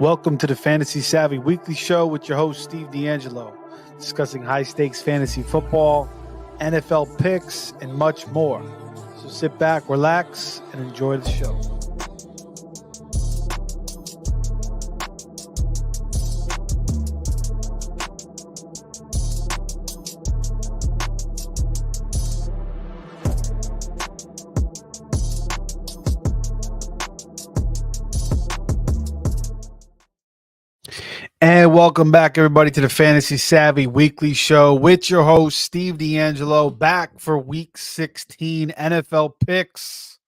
Welcome to the Fantasy Savvy Weekly Show with your host, Steve D'Angelo, discussing high-stakes fantasy football, NFL picks, and much more. So sit back, relax, and enjoy the show. And welcome back, everybody, to the Fantasy Savvy Weekly Show with your host, Steve D'Angelo, back for Week 16 NFL picks.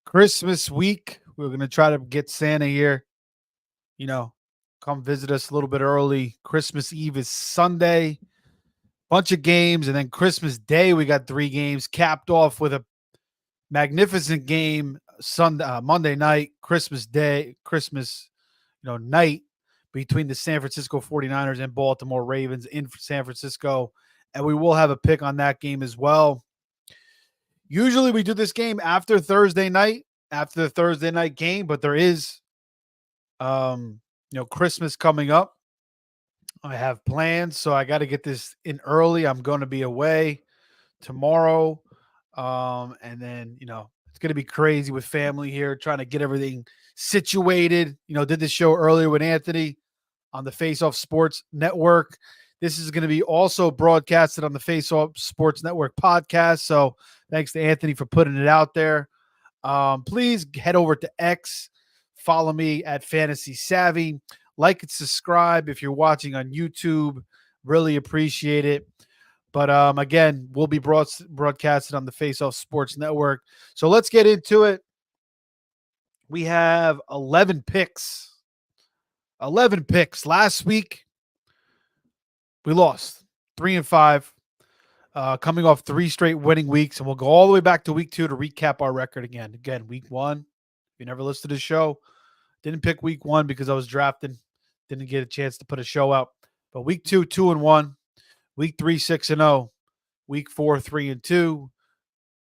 Christmas week, we're going to try to get Santa here, come visit us a little bit early. Christmas Eve is Sunday, bunch of games, and then Christmas Day, we got 3 games, capped off with a magnificent game Monday night, Christmas Day, night, between the San Francisco 49ers and Baltimore Ravens in San Francisco. And we will have a pick on that game as well. Usually we do this game after the Thursday night game, but there is, Christmas coming up. I have plans, so I got to get this in early. I'm going to be away tomorrow. And then, it's going to be crazy with family here, trying to get everything situated. Did this show earlier with Anthony on the Face Off Sports Network. This is going to be also broadcasted on the Face Off Sports Network podcast. So thanks to Anthony for putting it out there. Please head over to X. Follow me at Fantasy Savvy. Like and subscribe if you're watching on YouTube. Really appreciate it. But again, we'll be broadcasted on the Face Off Sports Network. So let's get into it. We have 11 picks. 11 picks. Last week, we lost 3-5, coming off 3 straight winning weeks. And we'll go all the way back to week 2 to recap our record again. Again, week 1, if you never listened to the show, didn't pick week 1 because I was drafting. Didn't get a chance to put a show out. But week 2, 2-1. Week 3, 6-0. Week 4, 3-2.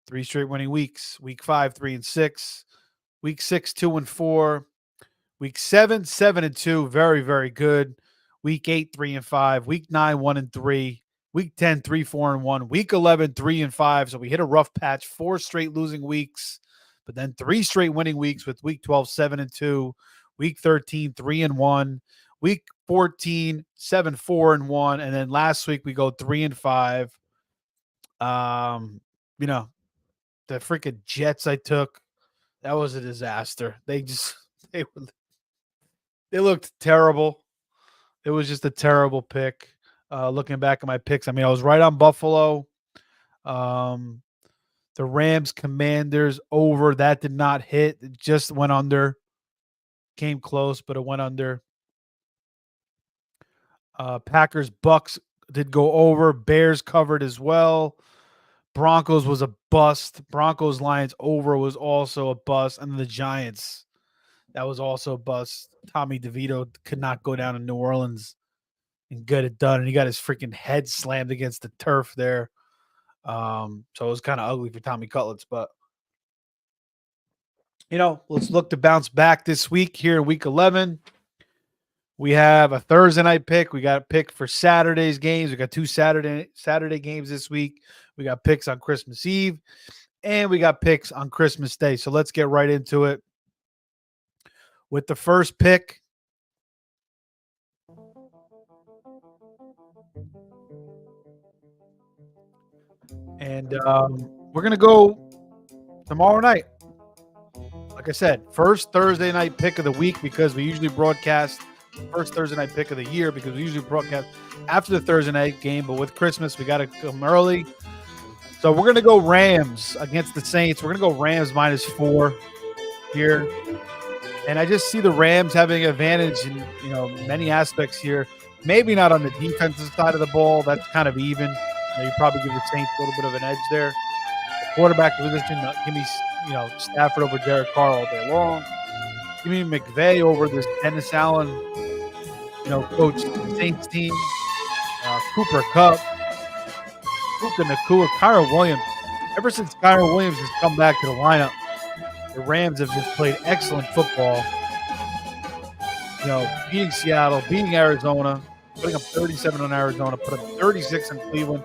3 straight winning weeks. Week 5, 3-6. Week 6, 2-4. Week 7, 7-2. Very, very good. Week 8, 3-5. Week 9, 1-3. Week 10, 3-4-1. Week 11, 3-5. So we hit a rough patch. 4 straight losing weeks, but then 3 straight winning weeks with week 12, 7-2. Week 13, 3-1. Week 14, 7-4-1. And then last week we go 3-5. The freaking Jets I took, that was a disaster. They looked terrible. It was just a terrible pick. Looking back at my picks, I was right on Buffalo. The Rams Commanders over, that did not hit. It just went under. Came close, but it went under. Packers Bucks did go over. Bears covered as well. Broncos was a bust. Broncos Lions over was also a bust. And the Giants, that was also a bust. Tommy DeVito could not go down in New Orleans and get it done. And he got his freaking head slammed against the turf there. So it was kind of ugly for Tommy Cutlets. But, let's look to bounce back this week here in week 11. We have a Thursday night pick. We got a pick for Saturday's games. We got 2 Saturday games this week. We got picks on Christmas Eve. And we got picks on Christmas Day. So let's get right into it. With the first pick, and we're going to go tomorrow night. Like I said, first Thursday night pick of the week because we usually broadcast first Thursday night pick of the year because we usually broadcast after the Thursday night game. But with Christmas, we got to come early. So we're going to go Rams against the Saints. We're going to go Rams -4 here. And I just see the Rams having an advantage in, many aspects here. Maybe not on the defensive side of the ball. That's kind of even. You probably give the Saints a little bit of an edge there. The quarterback position, give me, Stafford over Derek Carr all day long. Give me McVay over this Dennis Allen, coach Saints team. Cooper Kupp, Puka Nacua, Kyron Williams. Ever since Kyron Williams has come back to the lineup, the Rams have just played excellent football. beating Seattle, beating Arizona, putting up 37 on Arizona, put up 36 on Cleveland,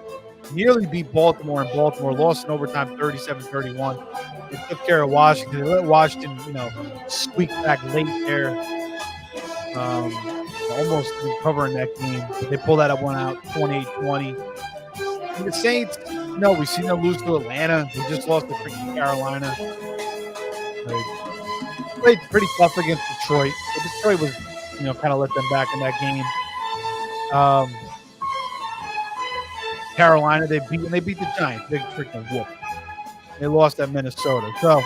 nearly beat Baltimore, and Baltimore lost in overtime 37-31. They took care of Washington. They let Washington, squeak back late there, almost recovering that game. But they pulled that one out 28-20. And the Saints, we've seen them lose to Atlanta. They just lost to freaking Carolina. They played pretty tough against Detroit. But Detroit was, kind of let them back in that game. Carolina, they beat the Giants. Big freaking whoop. They lost at Minnesota. So,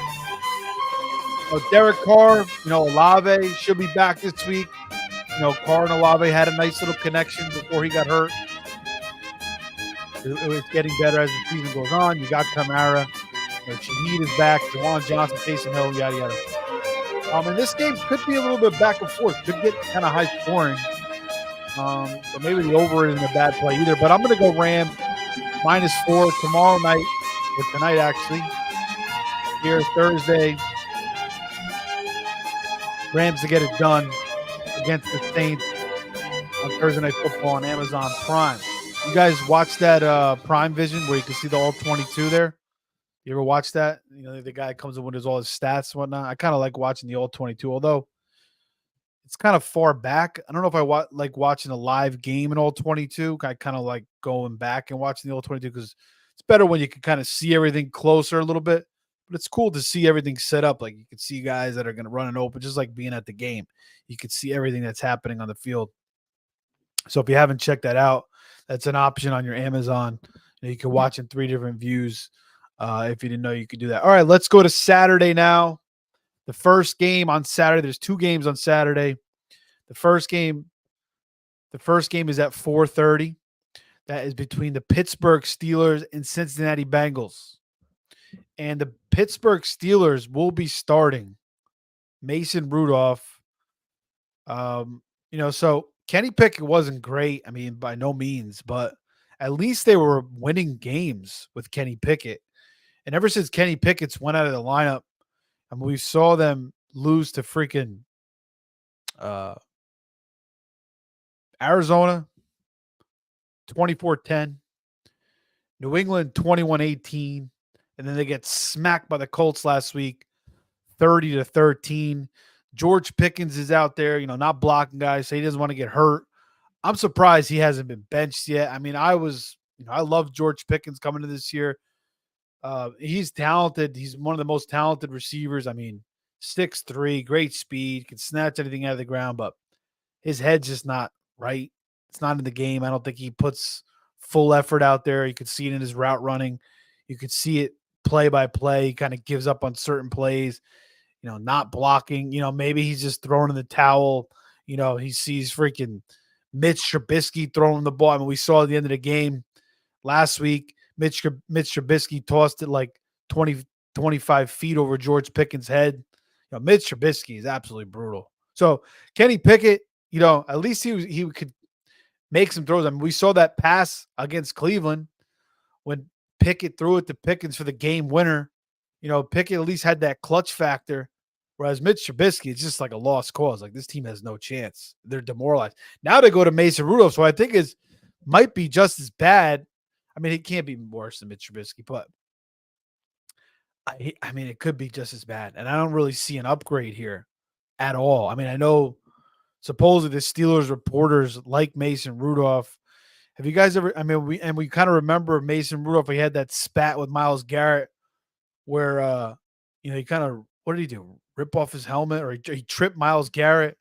Derek Carr, Olave should be back this week. Carr and Olave had a nice little connection before he got hurt. It was getting better as the season goes on. You got Kamara. Shaheed is back. Jawan Johnson, Taysom Hill, yada, yada. And this game could be a little bit back and forth. Could get kind of high scoring. So maybe the over isn't a bad play either. But I'm going to go Rams -4 tomorrow night, or tonight actually. Here Thursday. Rams to get it done against the Saints on Thursday Night Football on Amazon Prime. You guys watch that Prime Vision where you can see the all 22 there? You ever watch that? The guy comes in with all his stats and whatnot. I kind of like watching the all 22, although it's kind of far back. I don't know if I like watching a live game in all 22. I kind of like going back and watching the all 22 because it's better when you can kind of see everything closer a little bit. But it's cool to see everything set up. Like you can see guys that are going to run and open, just like being at the game. You can see everything that's happening on the field. So if you haven't checked that out, that's an option on your Amazon. You can watch in 3 different views. If you didn't know you could do that. All right, let's go to Saturday now. The first game on Saturday. There's 2 games on Saturday. The first game is at 4:30. That is between the Pittsburgh Steelers and Cincinnati Bengals. And the Pittsburgh Steelers will be starting Mason Rudolph. So Kenny Pickett wasn't great. I mean, by no means, but at least they were winning games with Kenny Pickett. And ever since Kenny Pickett's went out of the lineup, we saw them lose to freaking Arizona 24-10, New England 21-18, and then they get smacked by the Colts last week 30-13. George Pickens is out there, not blocking guys, so he doesn't want to get hurt. I'm surprised he hasn't been benched yet. I mean, I love George Pickens coming to this year. He's talented. He's one of the most talented receivers. I mean, 6'3", great speed, can snatch anything out of the ground, but his head's just not right. It's not in the game. I don't think he puts full effort out there. You could see it in his route running. You could see it play by play. He kind of gives up on certain plays, not blocking. Maybe he's just throwing in the towel. He sees freaking Mitch Trubisky throwing the ball. I mean, we saw at the end of the game last week, Mitch Trubisky tossed it like 20, 25 feet over George Pickens' head. Mitch Trubisky is absolutely brutal. So Kenny Pickett, at least he could make some throws. I mean, we saw that pass against Cleveland when Pickett threw it to Pickens for the game winner. Pickett at least had that clutch factor, whereas Mitch Trubisky, it's just like a lost cause. Like this team has no chance. They're demoralized. Now they go to Mason Rudolph, so I think might be just as bad. I mean, it can't be worse than Mitch Trubisky, but I mean, it could be just as bad. And I don't really see an upgrade here at all. I mean, I know supposedly the Steelers reporters like Mason Rudolph. Have you guys ever? I mean, we kind of remember Mason Rudolph. He had that spat with Myles Garrett, where he kind of, what did he do? Rip off his helmet, or he tripped Myles Garrett,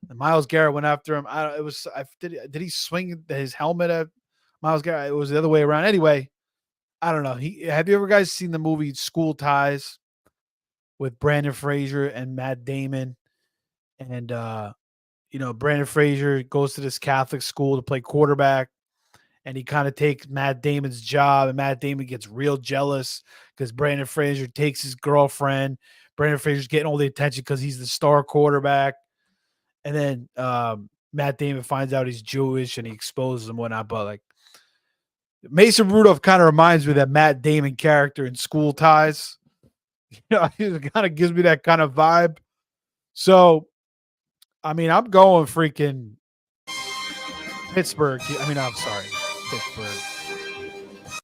and Myles Garrett went after him. Did he swing his helmet at Myles Garrett? It was the other way around. Anyway, I don't know. Have you ever guys seen the movie School Ties with Brandon Fraser and Matt Damon? And Brandon Fraser goes to this Catholic school to play quarterback, and he kind of takes Matt Damon's job, and Matt Damon gets real jealous because Brandon Fraser takes his girlfriend. Brandon Fraser's getting all the attention because he's the star quarterback. And then Matt Damon finds out he's Jewish and he exposes him and whatnot. But like Mason Rudolph kind of reminds me of that Matt Damon character in School Ties. It kind of gives me that kind of vibe. So I mean, I'm going freaking Pittsburgh. I mean, I'm sorry, Pittsburgh.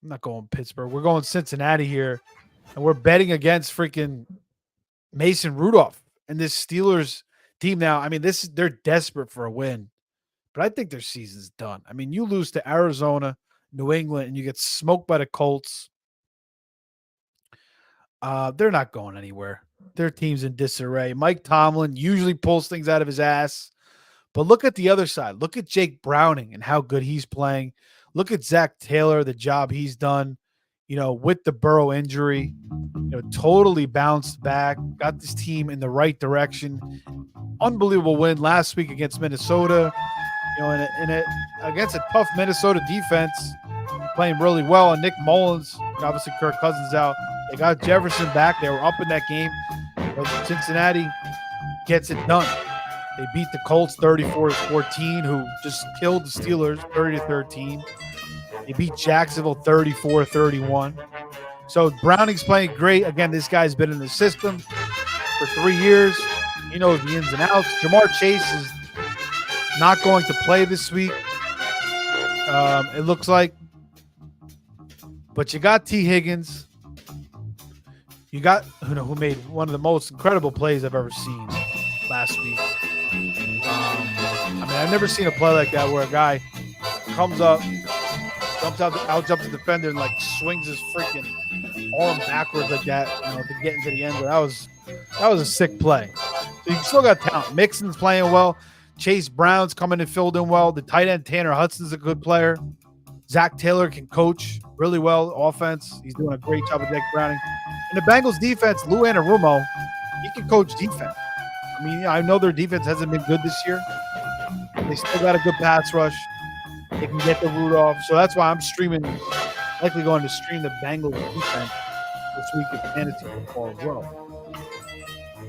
I'm not going Pittsburgh. We're going Cincinnati here, and we're betting against freaking Mason Rudolph and this Steelers team. Now, I mean, they're desperate for a win, but I think their season's done. I mean, you lose to Arizona, New England, and you get smoked by the Colts. They're not going anywhere. Their team's in disarray. Mike Tomlin usually pulls things out of his ass. But look at the other side. Look at Jake Browning and how good he's playing. Look at Zach Taylor, the job he's done, with the Burrow injury, totally bounced back, got this team in the right direction. Unbelievable win last week against Minnesota, against a tough Minnesota defense, playing really well. And Nick Mullins, obviously Kirk Cousins out. They got Jefferson back. They were up in that game. But Cincinnati gets it done. They beat the Colts 34-14, who just killed the Steelers 30-13. They beat Jacksonville 34-31. So Browning's playing great. Again, this guy's been in the system for 3 years. He knows the ins and outs. Jamar Chase is not going to play this week, it looks like. But you got T. Higgins. You got who made one of the most incredible plays I've ever seen last week. I've never seen a play like that where a guy comes up, jumps the defender, and swings his freaking arm backwards like that, to get into the end. But that was a sick play. So you still got talent. Mixon's playing well. Chase Brown's coming and filled in well. The tight end Tanner Hudson's a good player. Zach Taylor can coach really well offense. He's doing a great job with Jake Browning. And the Bengals defense, Lou Anarumo, he can coach defense. I mean, I know their defense hasn't been good this year. They still got a good pass rush. They can get the Rudolph. So that's why I'm likely going to stream the Bengals defense this week in fantasy football as well.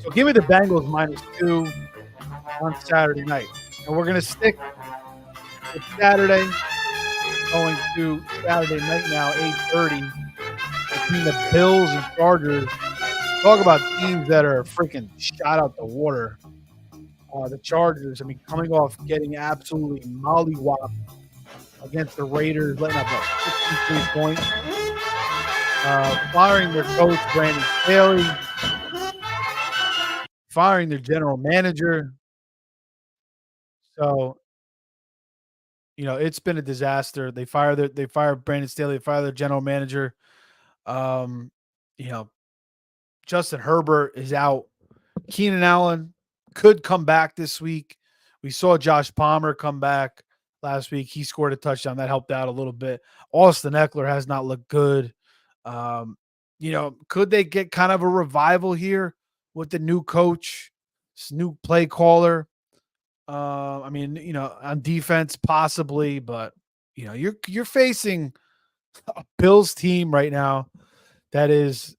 So give me the Bengals -2 on Saturday night. And we're going to stick with Saturday, going to Saturday night now, 8:30, between the Bills and Chargers. Talk about teams that are freaking shot out the water. The Chargers, coming off getting absolutely mollywopped against the Raiders, letting up 63 points. Firing their coach, Brandon Staley. Firing their general manager. So, it's been a disaster. They fire Brandon Staley, they fire their general manager. Justin Herbert is out. Keenan Allen could come back this week. We saw Josh Palmer come back last week. He scored a touchdown. That helped out a little bit. Austin Eckler has not looked good. Could they get kind of a revival here with the new coach, this new play caller? On defense possibly, but you're facing a Bills team right now that is,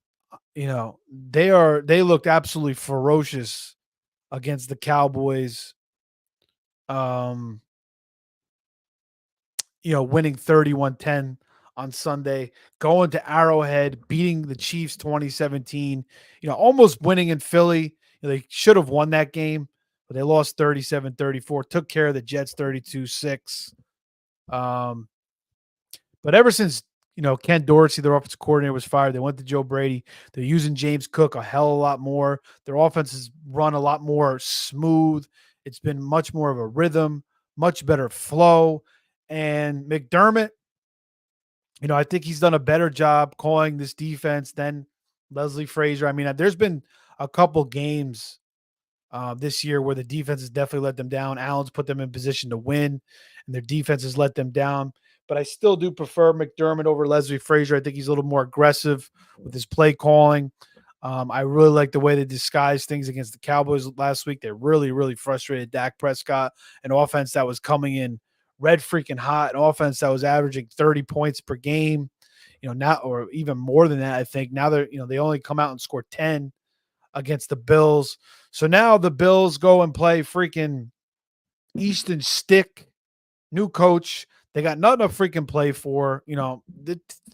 they looked absolutely ferocious against the Cowboys. Winning 31-10 on Sunday, going to Arrowhead, beating the Chiefs 2017, almost winning in Philly. They should have won that game, but they lost 37-34, took care of the Jets 32-6. But ever since, Ken Dorsey, their offensive coordinator, was fired, they went to Joe Brady. They're using James Cook a hell of a lot more. Their offense has run a lot more smooth. It's been much more of a rhythm, much better flow. And McDermott, I think he's done a better job calling this defense than Leslie Frazier. There's been a couple games this year where the defense has definitely let them down. Allen's put them in position to win, and their defense has let them down. But I still do prefer McDermott over Leslie Frazier. I think he's a little more aggressive with his play calling. I really like the way they disguised things against the Cowboys last week. They really, really frustrated Dak Prescott, an offense that was coming in red freaking hot, an offense that was averaging 30 points per game, now, or even more than that. I think now they only come out and score 10 against the Bills. So now the Bills go and play freaking Easton Stick, new coach. They got nothing to freaking play for.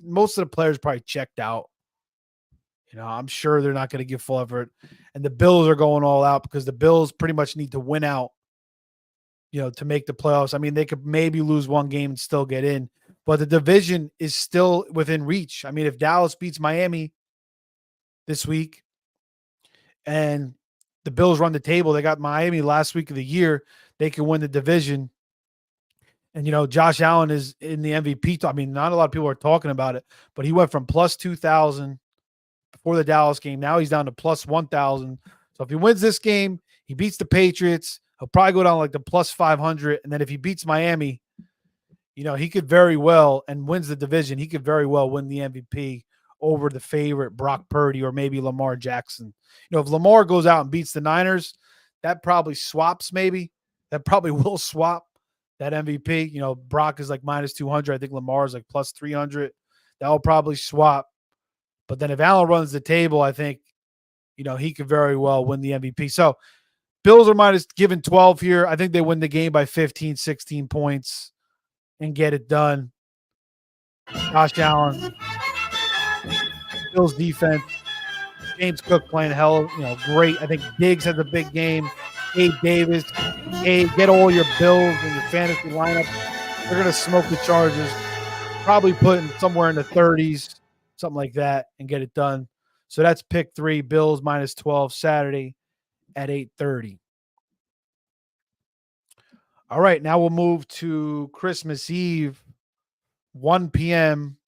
Most of the players probably checked out. I'm sure they're not going to give full effort. And the Bills are going all out because the Bills pretty much need to win out, to make the playoffs. I mean, they could maybe lose one game and still get in, but the division is still within reach. I mean, if Dallas beats Miami this week and the Bills run the table, they got Miami last week of the year, they can win the division. And Josh Allen is in the MVP. I mean, not a lot of people are talking about it, but he went from plus 2,000 before the Dallas game. Now he's down to plus 1,000. So if he wins this game, he beats the Patriots. He'll probably go down like the plus 500. And then if he beats Miami, he could very well, and wins the division, he could very well win the MVP over the favorite Brock Purdy or maybe Lamar Jackson. If Lamar goes out and beats the Niners, that probably swaps maybe. That probably will swap that MVP. Brock is like minus 200. I think Lamar is like plus 300. That will probably swap. But then if Allen runs the table, I think, he could very well win the MVP. So Bills are minus given 12 here. I think they win the game by 15, 16 points and get it done. Josh Allen, Bills defense, James Cook playing hell, great. I think Diggs has a big game. Gabe Davis, get all your Bills in your fantasy lineup. They're going to smoke the Chargers, probably putting somewhere in the 30s, something like that, and get it done. So that's pick 3, Bills minus 12 Saturday at 8:30. All right, now we'll move to Christmas Eve, 1 p.m.,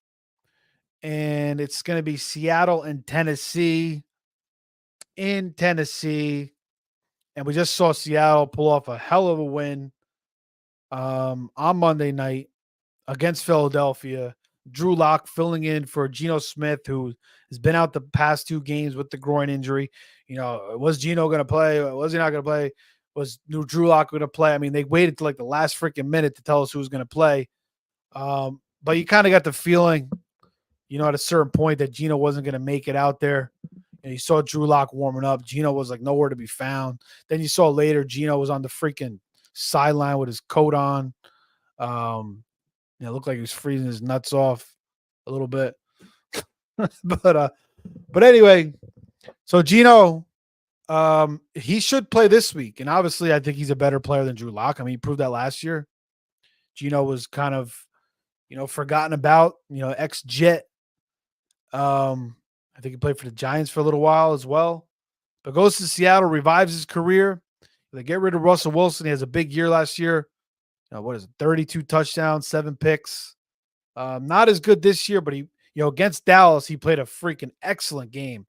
and it's going to be Seattle and Tennessee in Tennessee. And we just saw Seattle pull off a hell of a win on Monday night against Philadelphia. Drew Lock filling in for Geno Smith, who has been out the past 2 games with the groin injury. Was Geno going to play? Was he not going to play? Was Drew Lock going to play? I mean, they waited till like the last freaking minute to tell us who was going to play. But you kind of got the feeling, at a certain point that Geno wasn't going to make it out there. And you saw Drew Lock warming up. Geno was like nowhere to be found. Then you saw later Geno was on the freaking sideline with his coat on. It looked like he was freezing his nuts off a little bit. But anyway, so Geno, he should play this week. And obviously I think he's a better player than Drew Lock. I mean, he proved that last year. Geno was kind of, forgotten about, ex-Jet. I think he played for the Giants for a little while as well. But goes to Seattle, revives his career. They get rid of Russell Wilson. He has a big year last year. What is it? 32 touchdowns, 7 picks. Not as good this year, but he, against Dallas, he played a freaking excellent game.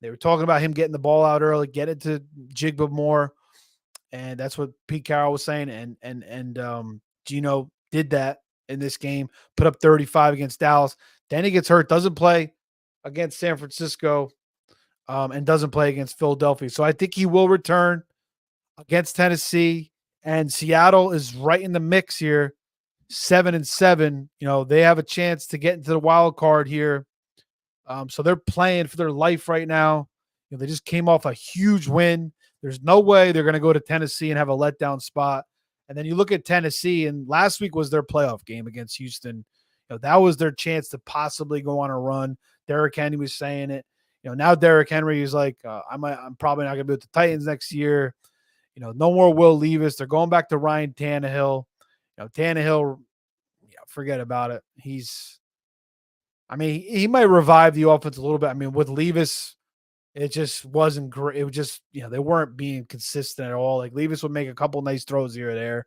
They were talking about him getting the ball out early, get it to Jigba more. And that's what Pete Carroll was saying. And Geno did that in this game, put up 35 against Dallas. Then he gets hurt, doesn't play against San Francisco, and doesn't play against Philadelphia. So I think he will return against Tennessee, and Seattle is right in the mix here, 7-7. They have a chance to get into the wild card here. So they're playing for their life right now. They just came off a huge win. There's no way they're going to go to Tennessee and have a letdown spot. And then you look at Tennessee, and last week was their playoff game against Houston. That was their chance to possibly go on a run. Derrick Henry was saying it. Now Derrick Henry is like, I'm probably not going to be with the Titans next year. No more Will Levis. They're going back to Ryan Tannehill. Tannehill, forget about it. He might revive the offense a little bit. I mean, with Levis, it just wasn't great. It was just, they weren't being consistent at all. Like Levis would make a couple nice throws here or there.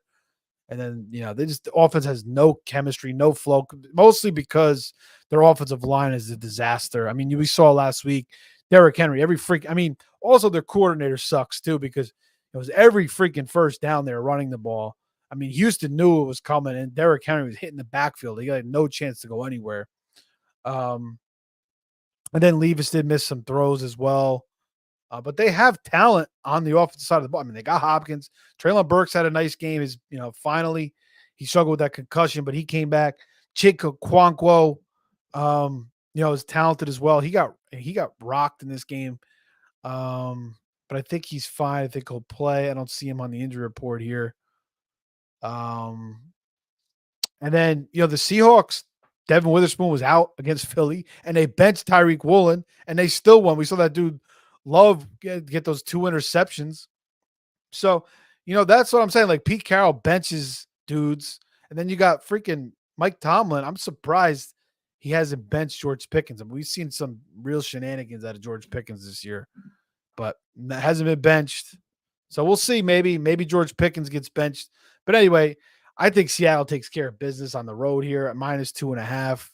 And then, the offense has no chemistry, no flow, mostly because their offensive line is a disaster. I mean, we saw last week, Derrick Henry, also their coordinator sucks too, because it was every freaking first down there running the ball. I mean, Houston knew it was coming, and Derrick Henry was hitting the backfield. He had no chance to go anywhere. And then Levis did miss some throws as well. But they have talent on the offensive side of the ball. I mean, they got Hopkins. Treylon Burks had a nice game. Finally, he struggled with that concussion, but he came back. Chig Okonkwo, is talented as well. He got rocked in this game. But I think he's fine. I think he'll play. I don't see him on the injury report here. And then, the Seahawks, Devin Witherspoon was out against Philly, and they benched Tyreek Woolen, and they still won. We saw that dude Love get those 2 interceptions. So, that's what I'm saying. Like Pete Carroll benches dudes, and then you got freaking Mike Tomlin. I'm surprised he hasn't benched George Pickens. I mean, we've seen some real shenanigans out of George Pickens this year, but that hasn't been benched. So we'll see. Maybe George Pickens gets benched. But anyway, I think Seattle takes care of business on the road here at -2.5.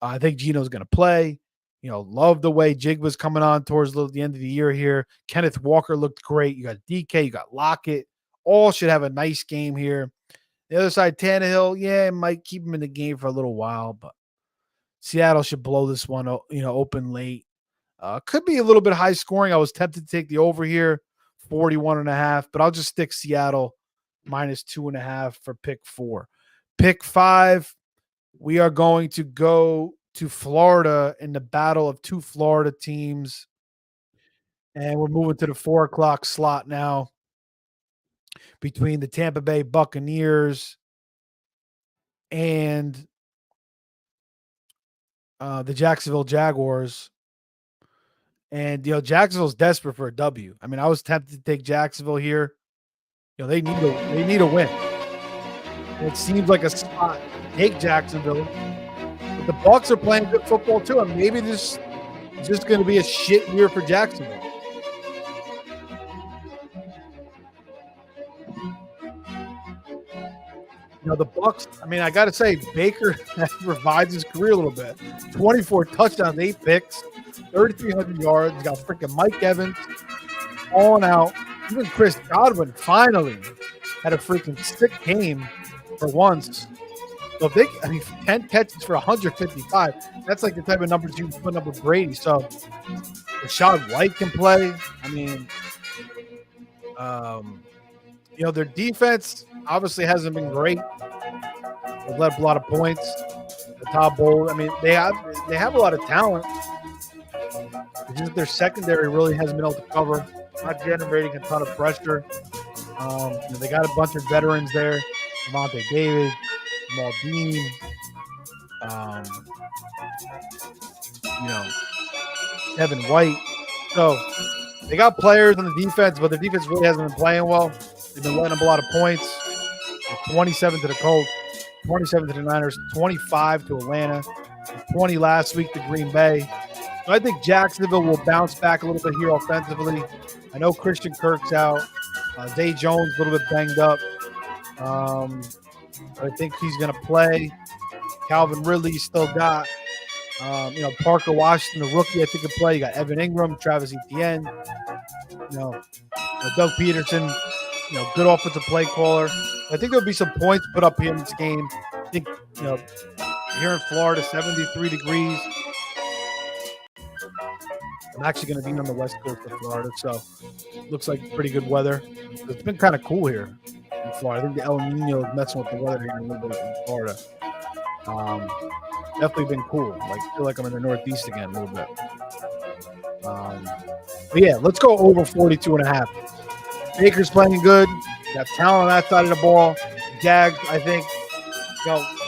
I think Gino's going to play. Love the way Jig was coming on towards the end of the year here. Kenneth Walker looked great. You got DK, you got Lockett. All should have a nice game here. The other side, Tannehill, yeah, it might keep him in the game for a little while, but Seattle should blow this one, open late. Could be a little bit high scoring. I was tempted to take the over here, 41.5, but I'll just stick Seattle -2.5 for pick 4. Pick 5, we are going to go to Florida in the battle of two Florida teams. And we're moving to the 4 o'clock slot now between the Tampa Bay Buccaneers and the Jacksonville Jaguars. And, Jacksonville's desperate for a W. I mean, I was tempted to take Jacksonville here. They need a win. And it seems like a spot to take Jacksonville. But the Bucs are playing good football too. And maybe this is just going to be a shit year for Jacksonville. The Bucs, I mean, I got to say, Baker revives his career a little bit. 24 touchdowns, 8 picks, 3,300 yards. He's got freaking Mike Evans on out. Even Chris Godwin finally had a freaking sick game for once. So if 10 catches for 155, that's like the type of numbers you can put up with Brady. So Rashad White can play. I mean, their defense obviously hasn't been great. They've let up a lot of points. The top bowl. I mean, they have a lot of talent. It's just their secondary really hasn't been able to cover. Not generating a ton of pressure. They got a bunch of veterans there. Devontae Davis, Jamal Dean. Devin White. So they got players on the defense, but the defense really hasn't been playing well. They've been letting up a lot of points. 27 to the Colts, 27 to the Niners, 25 to Atlanta, 20 last week to Green Bay. So I think Jacksonville will bounce back a little bit here offensively. I know Christian Kirk's out. Zay Jones a little bit banged up. I think he's going to play. Calvin Ridley still got. Parker Washington, the rookie, I think can play. You got Evan Ingram, Travis Etienne. Doug Peterson. Good offensive play caller. I think there'll be some points put up here in this game. I think, here in Florida, 73 degrees. I'm actually going to be on the west coast of Florida, so looks like pretty good weather. It's been kind of cool here in Florida. I think the El Nino is messing with the weather here a little bit in Florida. Definitely been cool. I feel like I'm in the Northeast again a little bit. But yeah, let's go over 42.5. Baker's playing good. Got talent on that side of the ball. Jags, I think,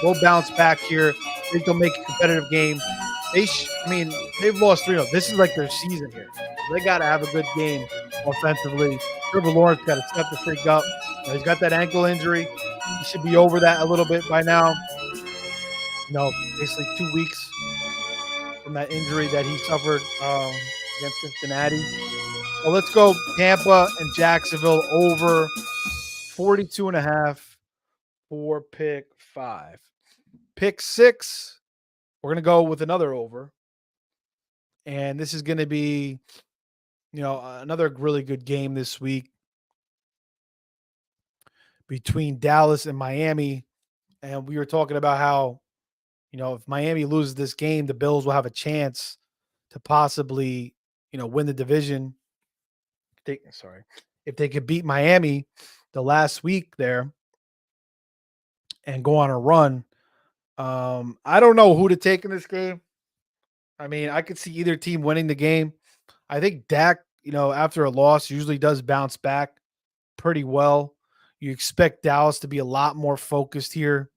will bounce back here. I think they'll make a competitive game. They've lost 3-0. This is like their season here. They got to have a good game offensively. Trevor Lawrence got to step the freak up. He's got that ankle injury. He should be over that a little bit by now. Basically 2 weeks from that injury that he suffered against Cincinnati. Well, let's go Tampa and Jacksonville over 42.5 for pick 5. Pick 6, we're going to go with another over. And this is going to be, another really good game this week between Dallas and Miami. And we were talking about how, if Miami loses this game, the Bills will have a chance to possibly, win the division. If they could beat Miami the last week there and go on a run. I don't know who to take in this game. I mean, I could see either team winning the game. I think Dak, after a loss usually does bounce back pretty well. You expect Dallas to be a lot more focused here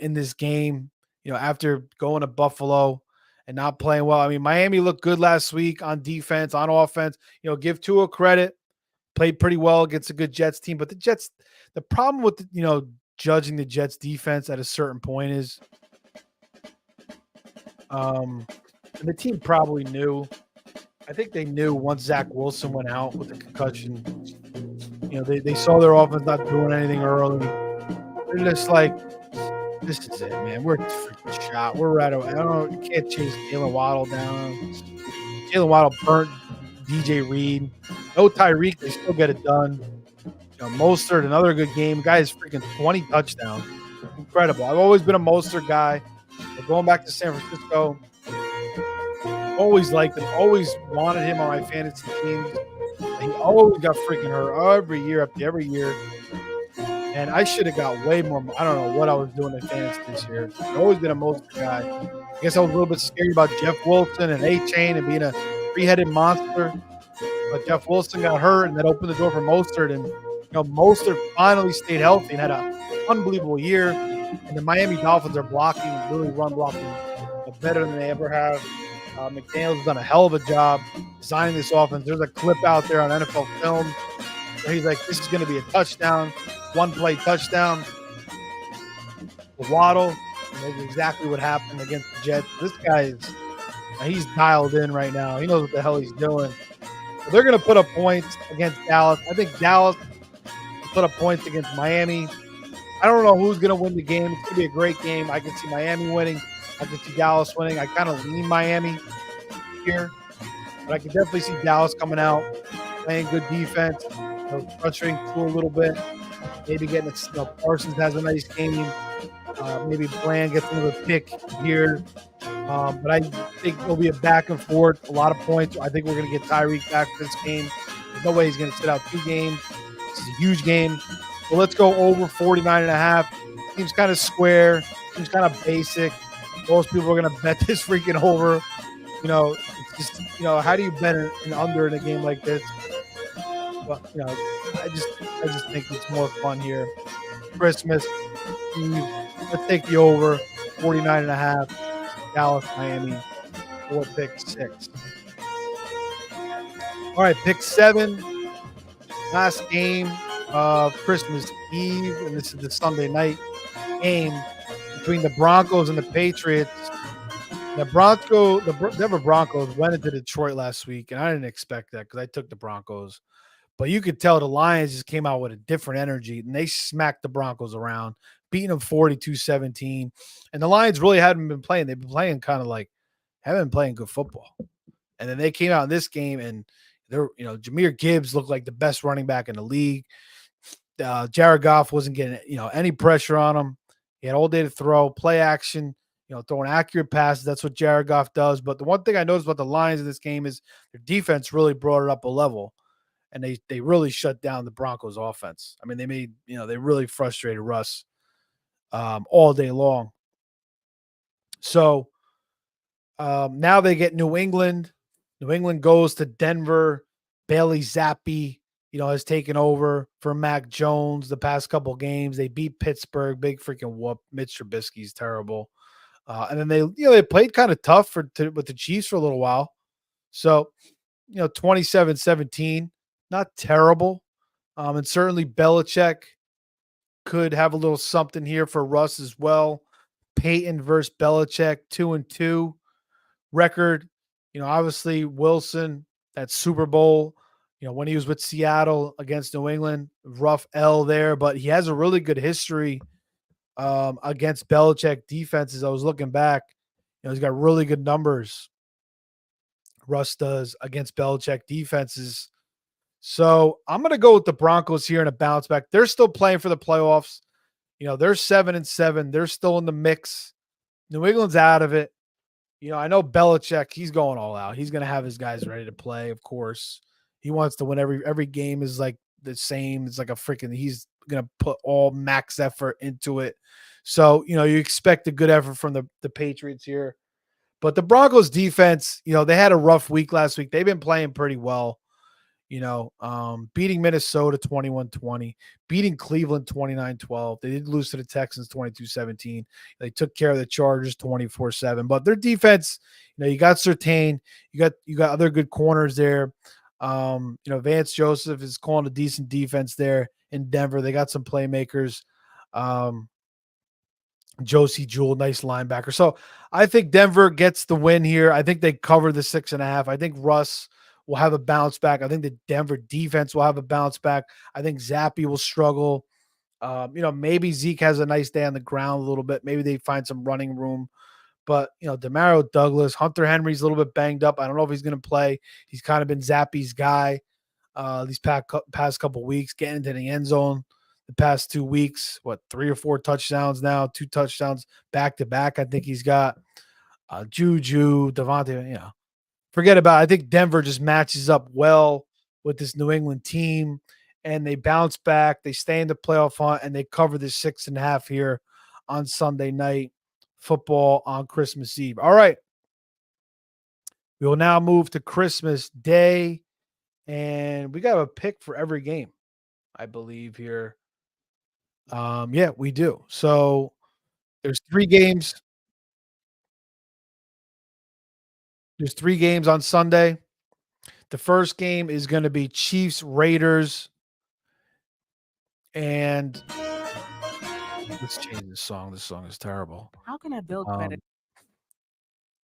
in this game. after going to Buffalo and not playing well. I mean, Miami looked good last week on defense, on offense. Give Tua credit, played pretty well against a good Jets team. But the Jets, the problem with judging the Jets defense at a certain point is, and the team probably knew. I think they knew once Zach Wilson went out with the concussion. They saw their offense not doing anything early. They're just like, this is it, man. We're freaking shot. We're right away. I don't know. You can't chase Jalen Waddle down. Jalen Waddle burnt DJ Reed. No Tyreek. They still get it done. Mostert, another good game. Guy has freaking 20 touchdowns. Incredible. I've always been a Mostert guy. But going back to San Francisco, always liked him. Always wanted him on my fantasy teams. He always got freaking hurt every year, every year. And I should have got way more. I don't know what I was doing in fantasy this year. I've always been a Mostert guy. I guess I was a little bit scared about Jeff Wilson and A-Chain and being a three-headed monster. But Jeff Wilson got hurt, and that opened the door for Mostert. And Mostert finally stayed healthy and had an unbelievable year. And the Miami Dolphins are blocking, really run blocking better than they ever have. McDaniel's done a hell of a job designing this offense. There's a clip out there on NFL Film where he's like, this is going to be a touchdown, one-play touchdown. The Waddle, that's exactly what happened against the Jets. This guy he's dialed in right now. He knows what the hell he's doing. So they're going to put up points against Dallas. I think Dallas will put up points against Miami. I don't know who's going to win the game. It's going to be a great game. I can see Miami winning. I can see Dallas winning. I kind of lean Miami here, but I can definitely see Dallas coming out, playing good defense, frustrating Tua a little bit, maybe getting Parsons has a nice game. Maybe Bland gets another pick here. But I think it'll be a back and forth, a lot of points. I think we're going to get Tyreek back for this game. There's no way he's going to sit out 2 games. This is a huge game. So let's go over 49.5. Seems kind of square. Seems kind of basic. Most people are going to bet this freaking over. It's just, how do you bet an under in a game like this? But, I just think it's more fun here. Christmas Eve. Let's take the over 49.5. Dallas, Miami, 4 pick 6. All right, pick 7. Last game of Christmas Eve, and this is the Sunday night game between the Broncos and the Patriots. The Denver Broncos went into Detroit last week, and I didn't expect that because I took the Broncos. But you could tell the Lions just came out with a different energy, and they smacked the Broncos around, beating them 42-17. And the Lions really hadn't been playing. They've been playing haven't been playing good football. And then they came out in this game, and Jahmyr Gibbs looked like the best running back in the league. Jared Goff wasn't getting any pressure on him. He had all day to throw, play action, throwing accurate passes. That's what Jared Goff does. But the one thing I noticed about the Lions in this game is their defense really brought it up a level, and they really shut down the Broncos offense. I mean, they really frustrated Russ all day long. So now they get New England. New England goes to Denver. Bailey Zappi, has taken over for Mac Jones the past couple games. They beat Pittsburgh, big freaking whoop. Mitch Trubisky's terrible. And then they played kind of tough with the Chiefs for a little while. So, 27-17, not terrible. And certainly Belichick could have a little something here for Russ as well. Peyton versus Belichick, 2-2 record. Obviously Wilson, that Super Bowl, when he was with Seattle against New England, rough L there, but he has a really good history against Belichick defenses. I was looking back, he's got really good numbers. Russ does against Belichick defenses. So I'm going to go with the Broncos here in a bounce back. They're still playing for the playoffs. They're 7-7. They're still in the mix. New England's out of it. I know Belichick, he's going all out. He's going to have his guys ready to play, of course. He wants to win every game is like the same. It's like he's going to put all max effort into it. So, you expect a good effort from the Patriots here. But the Broncos defense, they had a rough week last week. They've been playing pretty well. Beating Minnesota 21-20, beating Cleveland 29-12. They did lose to the Texans 22-17. They took care of the Chargers 24-7. But their defense, you got Surtain, you got other good corners there. Vance Joseph is calling a decent defense there in Denver. They got some playmakers. Josie Jewell, nice linebacker. So I think Denver gets the win here. I think they cover the 6.5. I think Russ will have a bounce back. I think the Denver defense will have a bounce back. I think Zappy will struggle. Maybe Zeke has a nice day on the ground a little bit. Maybe they find some running room. But, Demario Douglas, Hunter Henry's a little bit banged up. I don't know if he's going to play. He's kind of been Zappy's guy these past couple weeks, getting into the end zone the past 2 weeks. 3 or 4 touchdowns now, 2 touchdowns back to back. I think he's got Juju, Devontae, forget about it. I think Denver just matches up well with this New England team, and they bounce back. They stay in the playoff hunt, and they cover the 6.5 here on Sunday night football on Christmas Eve. All right. We will now move to Christmas Day, and we got a pick for every game, I believe, here. Yeah, we do. So there's 3 games. There's 3 games on Sunday. The first game is going to be Chiefs Raiders, and let's change this song. This song is terrible. How can I build credit?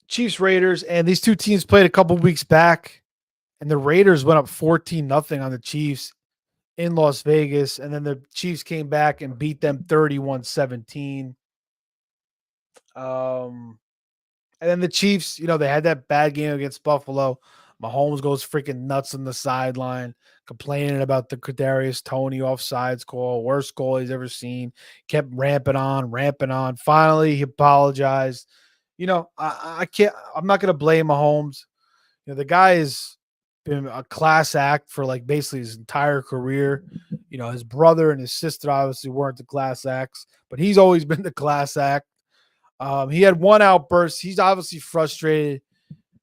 Chiefs Raiders, and these 2 teams played a couple weeks back, and the Raiders went up 14-0 on the Chiefs in Las Vegas, and then the Chiefs came back and beat them 31-17. And then the Chiefs, they had that bad game against Buffalo. Mahomes goes freaking nuts on the sideline, complaining about the Kadarius Toney offsides call, worst goal he's ever seen. Kept ramping on. Finally, he apologized. I can't. I'm not going to blame Mahomes. The guy has been a class act for basically his entire career. His brother and his sister obviously weren't the class acts, but he's always been the class act. He had one outburst. He's obviously frustrated,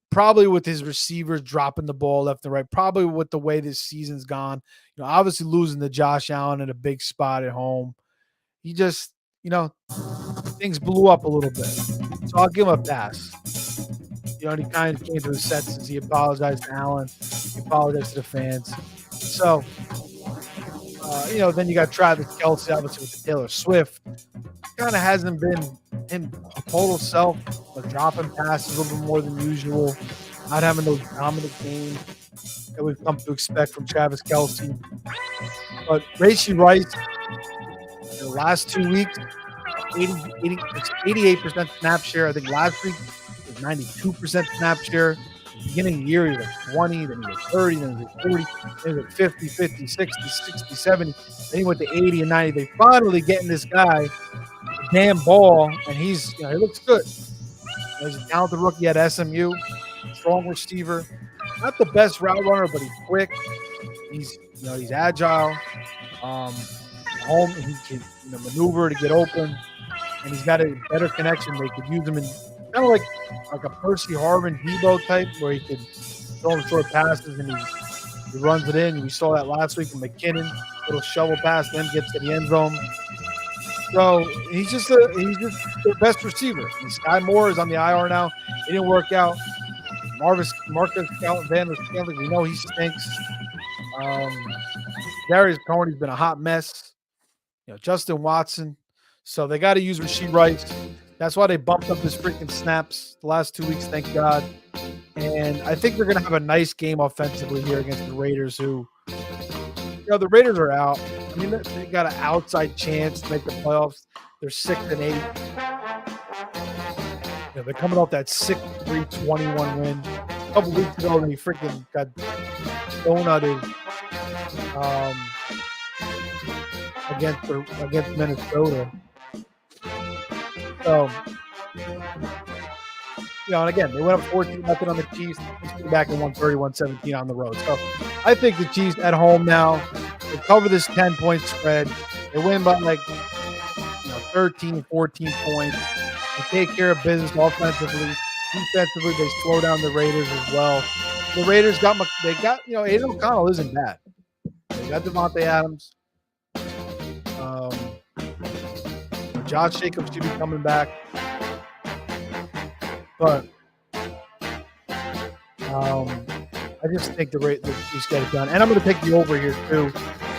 probably with his receivers dropping the ball left and right, probably with the way this season's gone. Obviously losing to Josh Allen in a big spot at home. He just, things blew up a little bit. So I'll give him a pass. And he kind of came to his senses. He apologized to Allen. He apologized to the fans. So, then you got Travis Kelce, obviously, with the Taylor Swift. Kind of hasn't been him total self, but dropping passes a little bit more than usual. Not having those dominant games that we've come to expect from Travis Kelce. But Rashee Rice, the last 2 weeks, 88% snap share. I think last week it was 92% snap share. Beginning of the year, he was at 20, then he was 30, then he was at 40, then he was at 50, 50, 60, 60, 70. Then he went to 80 and 90. They finally getting this guy a damn ball, and he looks good. He's a talented rookie at SMU, strong receiver. Not the best route runner, but he's quick. He's agile. Home, he can maneuver to get open, and he's got a better connection. They could use him in kind of like a Percy Harvin Debo type, where he could throw him short passes and he runs it in. We saw that last week from McKinnon, little shovel pass, then gets to the end zone. So he's just the best receiver. And Sky Moore is on the IR now. It didn't work out. Marcus Van Stanley, we know he stinks. Darius Coney's been a hot mess. Justin Watson. So they got to use Rashee Rice. That's why they bumped up his freaking snaps the last 2 weeks, thank God. And I think they're going to have a nice game offensively here against the Raiders, who, the Raiders are out. I mean, they got an outside chance to make the playoffs. They're 6-8. They're coming off that 6-3-21 win. A couple weeks ago, they freaking got donutted against Minnesota. So, and again, they went up 14-0 on the Chiefs. They came back and won 31-17 on the road. So, I think the Chiefs at home now, they cover this 10-point spread. They win by 13, 14 points. They take care of business offensively. Defensively, they slow down the Raiders as well. The Raiders they got Aiden O'Connell isn't bad. They got Devontae Adams. Um, Josh Jacobs should be coming back, but I just think the Chiefs get it done, and I'm going to take the over here too,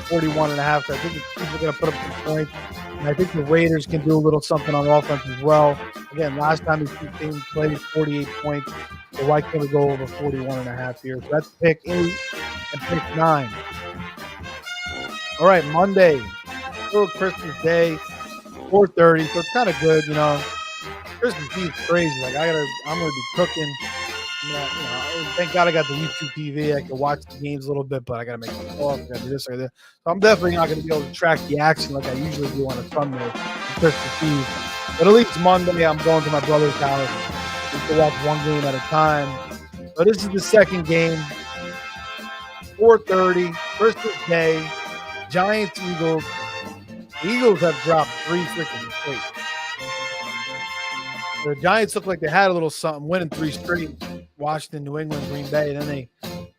41.5. I think the Chiefs are going to put up some points, and I think the Raiders can do a little something on offense as well. Again, last time these two teams played 48 points, so why can't we go over 41.5 here? So that's pick 8 and pick 9. All right, Monday, still Christmas Day, 4:30, so it's kind of good, Christmas Eve is crazy. Like I'm gonna be cooking. Thank God I got the YouTube TV. I can watch the games a little bit, but I gotta make a call. I gotta do this or that. So I'm definitely not gonna be able to track the action like I usually do on a Sunday, Christmas Eve. But at least Monday, I'm going to my brother's house. We can watch one game at a time. So this is the second game. 4:30, Christmas Day. Giants, Eagles. The Eagles have dropped 3 freaking straight. The Giants look like they had a little something, winning 3 straight. Washington, New England, Green Bay, and then they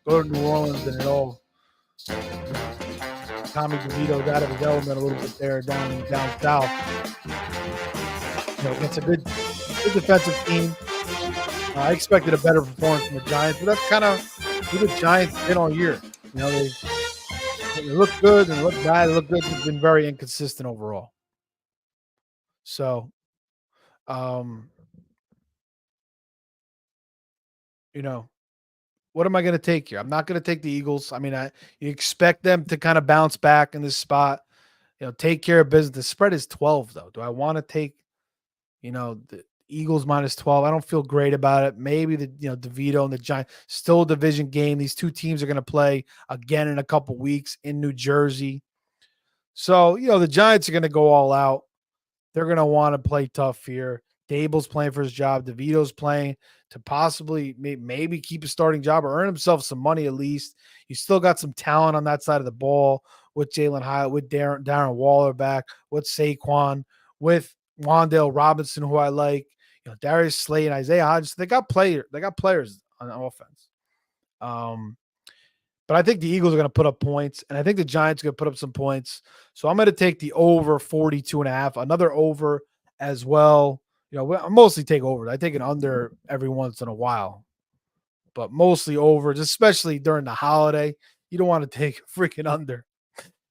go to New Orleans, and it all. Tommy DeVito's out of his element a little bit there down south. It's a good defensive team. I expected a better performance from the Giants, but that's kind of who the Giants have been all year. They look good and look bad. They look good. They've been very inconsistent overall. So, what am I going to take here? I'm not going to take the Eagles. I mean, you expect them to kind of bounce back in this spot, take care of business. The spread is 12, though. Do I want to take, the Eagles minus 12? I don't feel great about it. Maybe DeVito and the Giants, still a division game. These two teams are going to play again in a couple weeks in New Jersey. So, the Giants are going to go all out. They're going to want to play tough here. Dable's playing for his job. DeVito's playing to possibly maybe keep a starting job or earn himself some money at least. You still got some talent on that side of the ball with Jalen Hyatt, with Darren Waller back, with Saquon, with Wan'Dale Robinson, who I like. Darius Slay and Isaiah Hodgson. They got players on offense. But I think the Eagles are going to put up points, and I think the Giants are going to put up some points. So I'm going to take the over 42.5, another over as well. I mostly take overs. I take an under every once in a while, but mostly overs, especially during the holiday. You don't want to take a freaking under.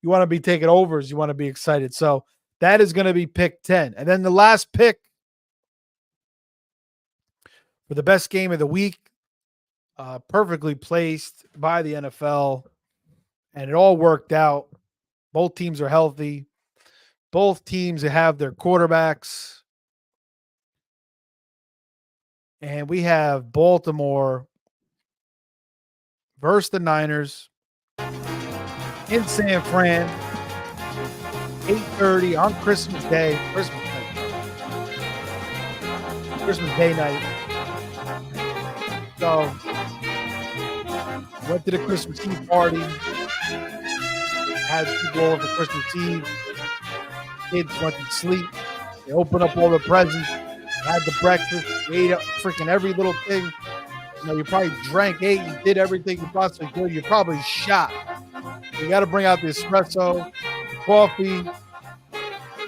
You want to be taking overs. You want to be excited. So that is going to be pick 10. And then the last pick for the best game of the week, perfectly placed by the NFL, and it all worked out. Both teams are healthy. Both teams have their quarterbacks. And we have Baltimore versus the Niners in San Fran, 8:30 on Christmas Day. Christmas Day night. So, went to the Christmas Eve party. Had people over for Christmas Eve. Kids went to sleep. They opened up all the presents. Had the breakfast, ate up freaking every little thing. You probably drank, ate, you did everything you possibly could. You're probably shot. You got to bring out the espresso, the coffee,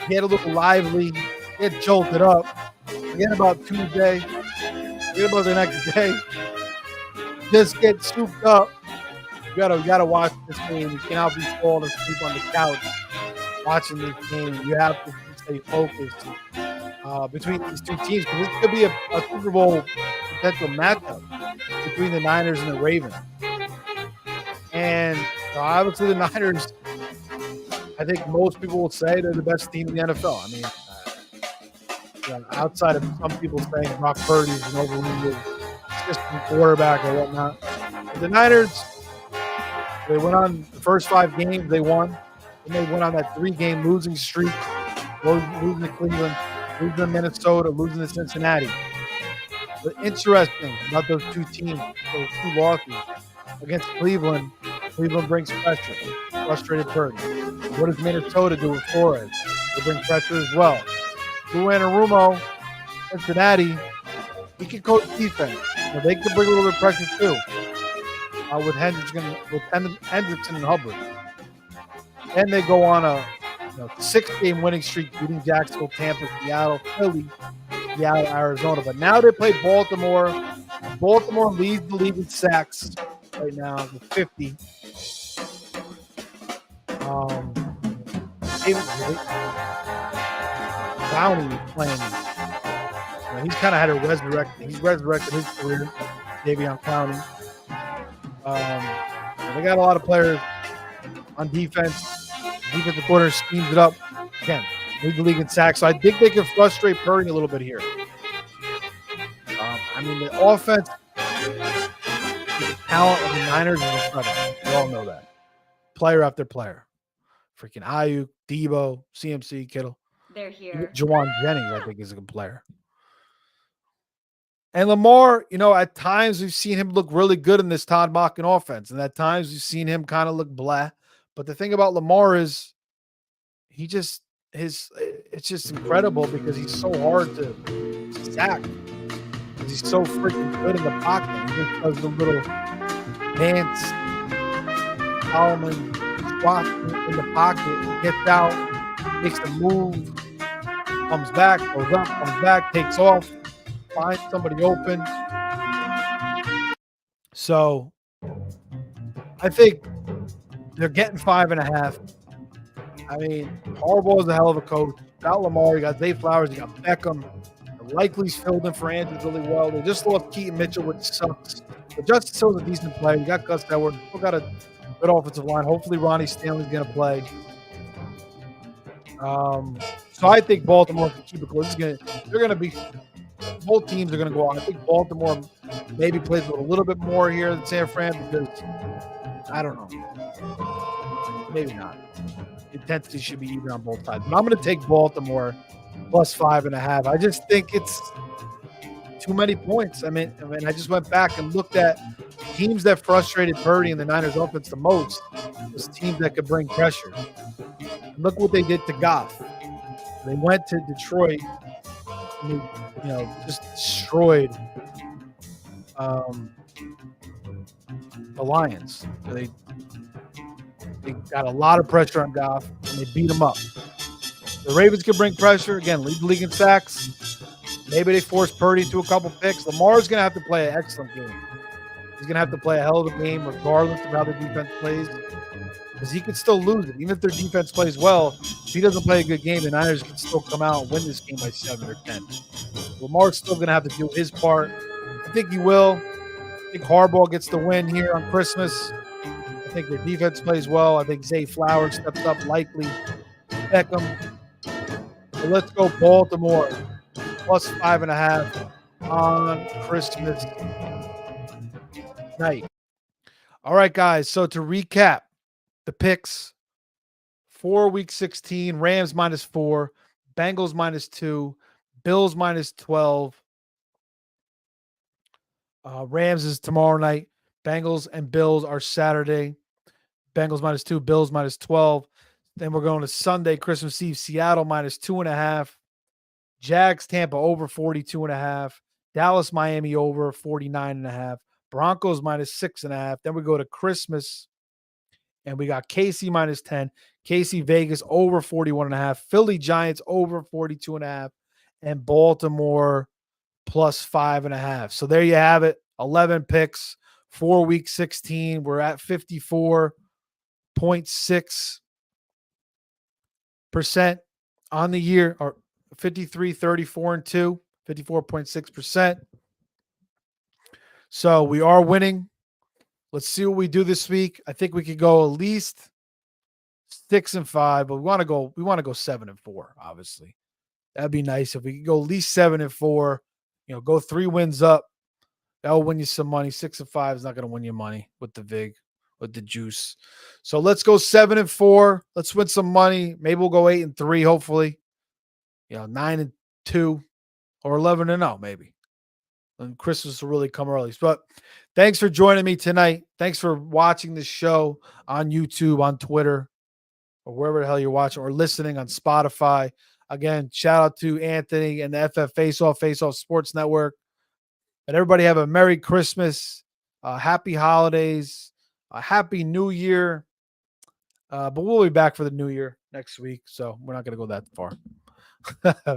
get a little lively, get jolted up. Forget about Tuesday. Forget about the next day. Just get souped up. You gotta watch this game. You cannot be falling asleep on the couch watching this game. You have to stay focused. Between these two teams, because this could be a Super Bowl potential matchup between the Niners and the Ravens. And obviously the Niners, I think most people will say they're the best team in the NFL. I mean, outside of some people saying Brock Purdy's an overrated system quarterback or whatnot. But the Niners, they went on the first 5 games, they won. And they went on that 3-game losing streak, losing to Cleveland, losing to Minnesota, losing to Cincinnati. But interesting about those two teams, those 2 losses against Cleveland. Cleveland brings pressure, frustrated Purdy. What does Minnesota do with Flores? They bring pressure as well. Lou Anarumo, Cincinnati, he can coach defense. They can bring a little bit of pressure too. with Hendrickson and Hubbard. Then they go on a 6-game winning streak, beating Jacksonville, Tampa, Seattle, Philly, Seattle, Arizona. But now they play Baltimore. Baltimore leads the league in sacks right now with 50. Clowney is playing. He's kind of had a resurrected. He's resurrected his career. Davion Clowney. They got a lot of players on defense. Defensive quarter schemes it up. Again, lead the league in sacks. So I think they can frustrate Purdy a little bit here. The offense, the talent of the Niners is incredible. We all know that. Player after player. Freaking Ayuk, Debo, CMC, Kittle. They're here. Jawan Jennings, I think, is a good player. And Lamar, at times we've seen him look really good in this Todd Monken offense. And at times we've seen him kind of look blah. But the thing about Lamar is it's just incredible because he's so hard to sack. Because he's so freaking good in the pocket. He just does the little dance, Solomon squat in the pocket, gets out, makes the move, comes back, goes up, comes back, takes off, finds somebody open. So I think they're getting 5.5. Harbaugh is a hell of a coach. Without Lamar, you got Zay Flowers, you got Beckham. Likely's filled in for Andrews really well. They just lost Keaton Mitchell, which sucks. But Justice Hill's a decent player. You got Gus Edwards. Still got a good offensive line. Hopefully Ronnie Stanley's going to play. So I think Baltimore can keep it close. Both teams are going to go on. I think Baltimore maybe plays with a little bit more here than San Fran because, I don't know. Maybe not. The intensity should be even on both sides. But I'm going to take Baltimore plus 5.5. I just think it's too many points. I just went back and looked at teams that frustrated Purdy and the Niners offense the most was teams that could bring pressure. Look what they did to Goff. They went to Detroit and they, just destroyed the Lions. So they got a lot of pressure on Goff and they beat him up. The Ravens can bring pressure. Again, lead the league in sacks. Maybe they force Purdy to a couple picks. Lamar's going to have to play an excellent game. He's going to have to play a hell of a game regardless of how their defense plays because he could still lose it. Even if their defense plays well, if he doesn't play a good game, the Niners can still come out and win this game by 7 or 10. Lamar's still going to have to do his part. I think he will. I think Harbaugh gets the win here on Christmas. I think their defense plays well. I think Zay Flowers steps up likely. Beckham. So let's go Baltimore plus 5.5 on Christmas night. All right, guys. So to recap the picks for week 16, Rams -4, Bengals -2, Bills -12. Rams is tomorrow night. Bengals and Bills are Saturday. Bengals -2, Bills -12. Then we're going to Sunday, Christmas Eve, Seattle -2.5. Jags, Tampa over 42.5. Dallas, Miami over 49.5. Broncos -6.5. Then we go to Christmas and we got KC -10. KC, Vegas over 41.5. Philly, Giants over 42.5. And Baltimore plus 5.5. So there you have it. 11 picks for week 16. We're at 54.6% on the year, or 53, 34, and 2, 54.6%. So we are winning. Let's see what we do this week. I think we could go at least 6-5, but we want to go 7-4, obviously. That'd be nice if we could go at least 7-4, go 3 wins up. That'll win you some money. 6-5 is not going to win you money with the VIG, with the juice. So let's go 7-4. Let's win some money. Maybe we'll go 8-3, hopefully. 9-2 or 11-0, maybe. And Christmas will really come early. But thanks for joining me tonight. Thanks for watching this show on YouTube, on Twitter, or wherever the hell you're watching, or listening on Spotify. Again, shout out to Anthony and the FF Face Off Sports Network. And everybody have a Merry Christmas, Happy holidays. Happy New Year. But we'll be back for the New Year next week, so we're not going to go that far.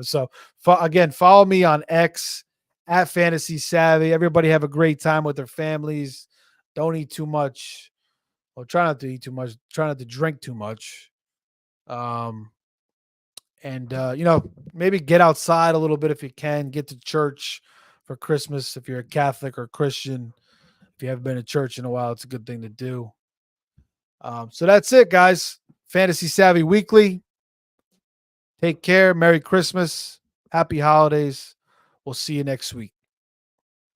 So again, follow me on X at Fantasy Savvy. Everybody have a great time with their families. Don't eat too much. Well, try not to eat too much. Try not to drink too much. And maybe get outside a little bit if you can. Get to church for Christmas if you're a Catholic or Christian. If you haven't been to church in a while, it's a good thing to do. So that's it, guys. Fantasy Savvy Weekly. Take care. Merry Christmas. Happy holidays. We'll see you next week.